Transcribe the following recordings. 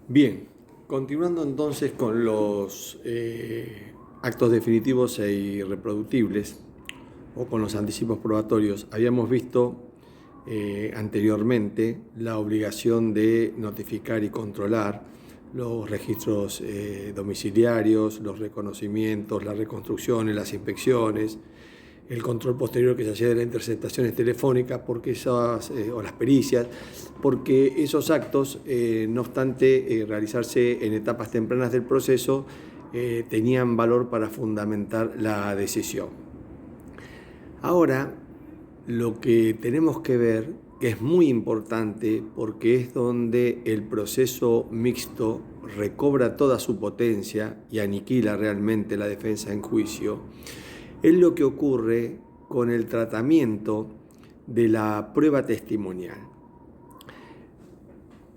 Bien, continuando entonces con los actos definitivos e irreproductibles o con los anticipos probatorios, habíamos visto anteriormente la obligación de notificar y controlar los registros domiciliarios, los reconocimientos, las reconstrucciones, las inspecciones, el control posterior que se hacía de las interceptaciones telefónicas, porque o las pericias, porque esos actos, no obstante realizarse en etapas tempranas del proceso, tenían valor para fundamentar la decisión. Ahora, lo que tenemos que ver, que es muy importante, porque es donde el proceso mixto recobra toda su potencia y aniquila realmente la defensa en juicio, es lo que ocurre con el tratamiento de la prueba testimonial.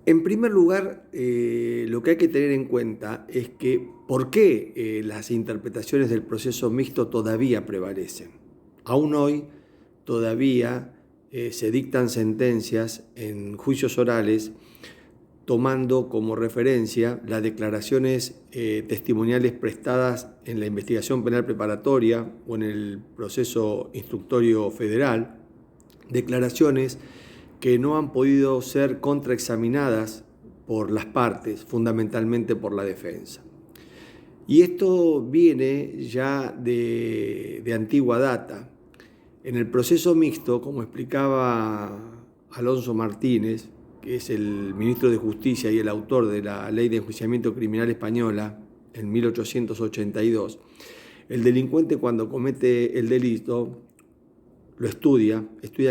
En primer lugar, lo que hay que tener en cuenta es que por qué las interpretaciones del proceso mixto todavía prevalecen. Aún hoy todavía se dictan sentencias en juicios orales tomando como referencia las declaraciones testimoniales prestadas en la investigación penal preparatoria o en el proceso instructorio federal, declaraciones que no han podido ser contraexaminadas por las partes, fundamentalmente por la defensa. Y esto viene ya de antigua data. En el proceso mixto, como explicaba Alonso Martínez, que es el ministro de Justicia y el autor de la Ley de Enjuiciamiento Criminal Española en 1882, el delincuente cuando comete el delito lo estudia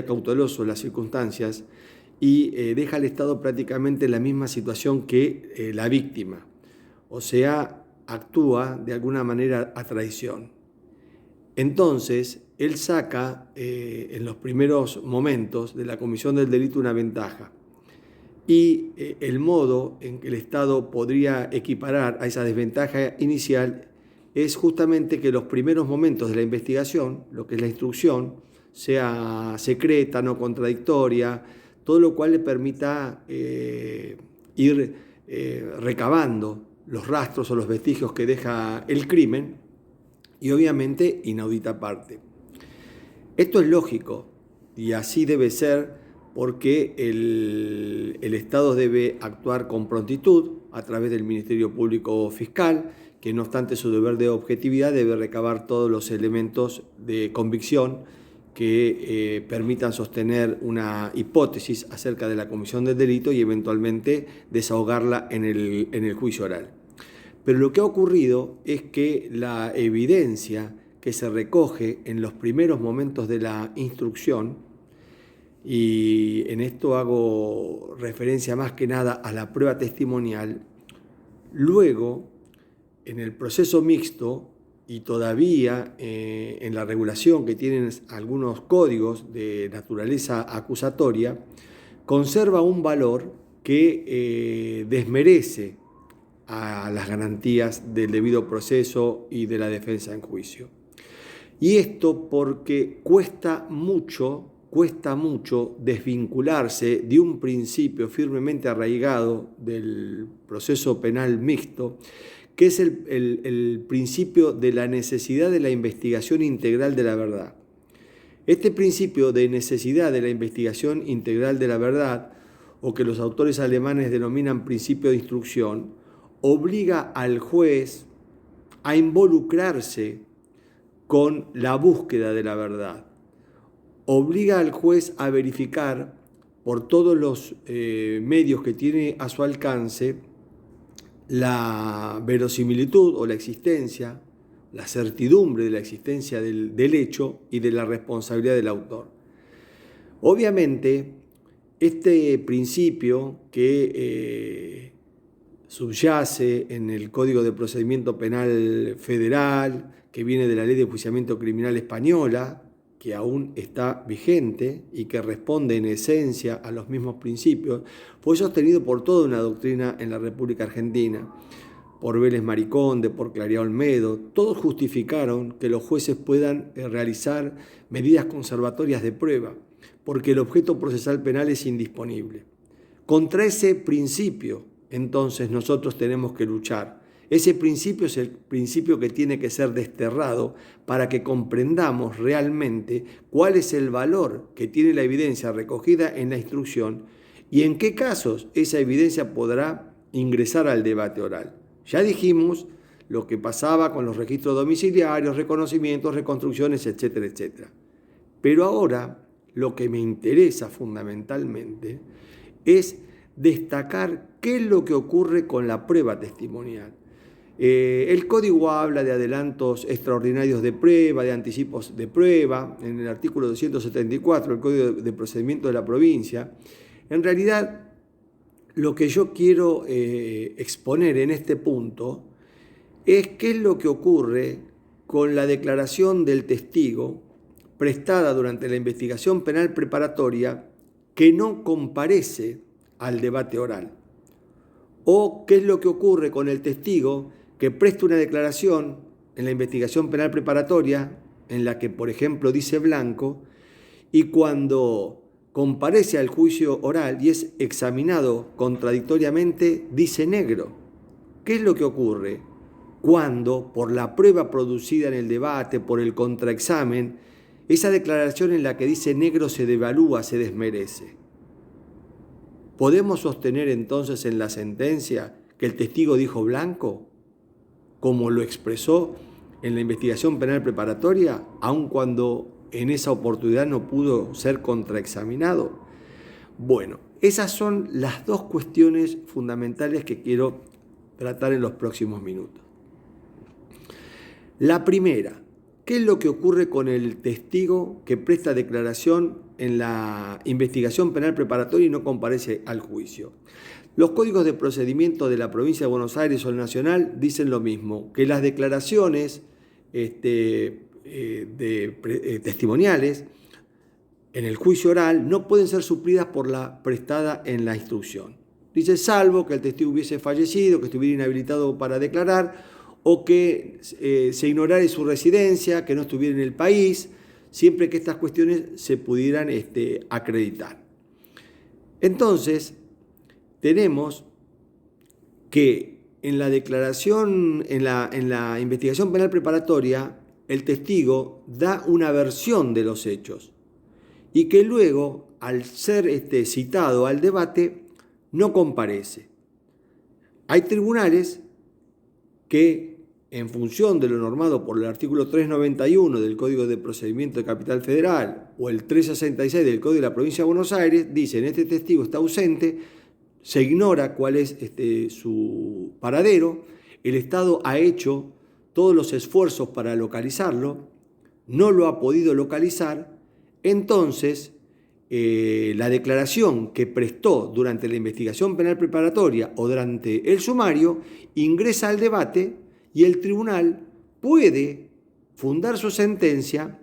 cauteloso las circunstancias y deja al Estado prácticamente en la misma situación que la víctima, o sea, actúa de alguna manera a traición. Entonces, él saca en los primeros momentos de la comisión del delito una ventaja y el modo en que el Estado podría equiparar a esa desventaja inicial es justamente que los primeros momentos de la investigación, lo que es la instrucción, sea secreta, no contradictoria, todo lo cual le permita ir recabando los rastros o los vestigios que deja el crimen y obviamente inaudita parte. Esto es lógico y así debe ser porque el Estado debe actuar con prontitud a través del Ministerio Público Fiscal, que no obstante su deber de objetividad debe recabar todos los elementos de convicción que permitan sostener una hipótesis acerca de la comisión del delito y eventualmente desahogarla en el juicio oral. Pero lo que ha ocurrido es que la evidencia que se recoge en los primeros momentos de la instrucción, y en esto hago referencia más que nada a la prueba testimonial, luego en el proceso mixto y todavía en la regulación que tienen algunos códigos de naturaleza acusatoria, conserva un valor que desmerece a las garantías del debido proceso y de la defensa en juicio. Y esto porque cuesta mucho desvincularse de un principio firmemente arraigado del proceso penal mixto, que es el principio de la necesidad de la investigación integral de la verdad. Este principio de necesidad de la investigación integral de la verdad, o que los autores alemanes denominan principio de instrucción, obliga al juez a involucrarse con la búsqueda de la verdad. Obliga al juez a verificar por todos los medios que tiene a su alcance la verosimilitud o la existencia, la certidumbre de la existencia del hecho y de la responsabilidad del autor. Obviamente, este principio que subyace en el Código de Procedimiento Penal Federal, que viene de la Ley de Enjuiciamiento Criminal Española, que aún está vigente y que responde en esencia a los mismos principios, fue sostenido por toda una doctrina en la República Argentina, por Vélez Mariconde, por Claría Olmedo. Todos justificaron que los jueces puedan realizar medidas conservatorias de prueba, porque el objeto procesal penal es indisponible. Contra ese principio, entonces nosotros tenemos que luchar. Ese principio es el principio que tiene que ser desterrado para que comprendamos realmente cuál es el valor que tiene la evidencia recogida en la instrucción y en qué casos esa evidencia podrá ingresar al debate oral. Ya dijimos lo que pasaba con los registros domiciliarios, reconocimientos, reconstrucciones, etcétera, etcétera. Pero ahora lo que me interesa fundamentalmente es destacar qué es lo que ocurre con la prueba testimonial. El código habla de adelantos extraordinarios de prueba, de anticipos de prueba, en el artículo 274 del Código de Procedimiento de la provincia. En realidad, lo que yo quiero exponer en este punto es qué es lo que ocurre con la declaración del testigo prestada durante la investigación penal preparatoria que no comparece al debate oral. O qué es lo que ocurre con el testigo que presta una declaración en la investigación penal preparatoria en la que, por ejemplo, dice blanco y cuando comparece al juicio oral y es examinado contradictoriamente dice negro. ¿Qué es lo que ocurre cuando, por la prueba producida en el debate, por el contraexamen, esa declaración en la que dice negro se devalúa, se desmerece? ¿Podemos sostener entonces en la sentencia que el testigo dijo blanco, como lo expresó en la investigación penal preparatoria, aun cuando en esa oportunidad no pudo ser contraexaminado? Bueno, esas son las dos cuestiones fundamentales que quiero tratar en los próximos minutos. La primera, ¿qué es lo que ocurre con el testigo que presta declaración en la investigación penal preparatoria y no comparece al juicio? Los códigos de procedimiento de la provincia de Buenos Aires o el nacional dicen lo mismo, que las declaraciones testimoniales en el juicio oral no pueden ser suplidas por la prestada en la instrucción. Dice, salvo que el testigo hubiese fallecido, que estuviera inhabilitado para declarar, o que se ignorara su residencia, que no estuviera en el país, siempre que estas cuestiones se pudieran acreditar. Entonces, tenemos que en la declaración, en la investigación penal preparatoria, el testigo da una versión de los hechos y que luego, al ser citado al debate, no comparece. Hay tribunales que, en función de lo normado por el artículo 391 del Código de Procedimiento de Capital Federal o el 366 del Código de la Provincia de Buenos Aires, dicen, este testigo está ausente, se ignora cuál es su paradero, el Estado ha hecho todos los esfuerzos para localizarlo, no lo ha podido localizar, entonces la declaración que prestó durante la investigación penal preparatoria o durante el sumario ingresa al debate y el tribunal puede fundar su sentencia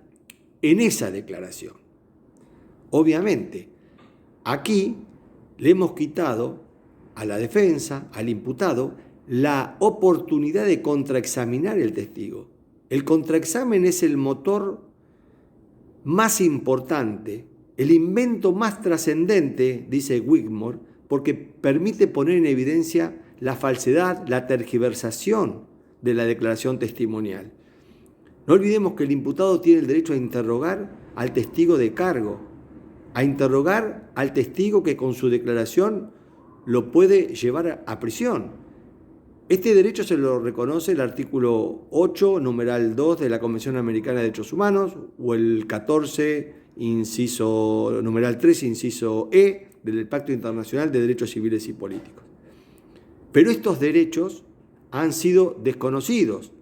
en esa declaración. Obviamente, aquí le hemos quitado a la defensa, al imputado, la oportunidad de contraexaminar el testigo. El contraexamen es el motor más importante, el invento más trascendente, dice Wigmore, porque permite poner en evidencia la falsedad, la tergiversación de la declaración testimonial. No olvidemos que el imputado tiene el derecho a interrogar al testigo de cargo, a interrogar al testigo que con su declaración lo puede llevar a prisión. Este derecho se lo reconoce el artículo 8, numeral 2 de la Convención Americana de Derechos Humanos o el 14, numeral 3, inciso E del Pacto Internacional de Derechos Civiles y Políticos. Pero estos derechos han sido desconocidos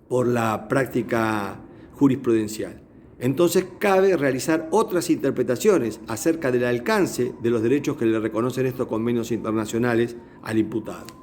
por la práctica jurisprudencial. Entonces cabe realizar otras interpretaciones acerca del alcance de los derechos que le reconocen estos convenios internacionales al imputado.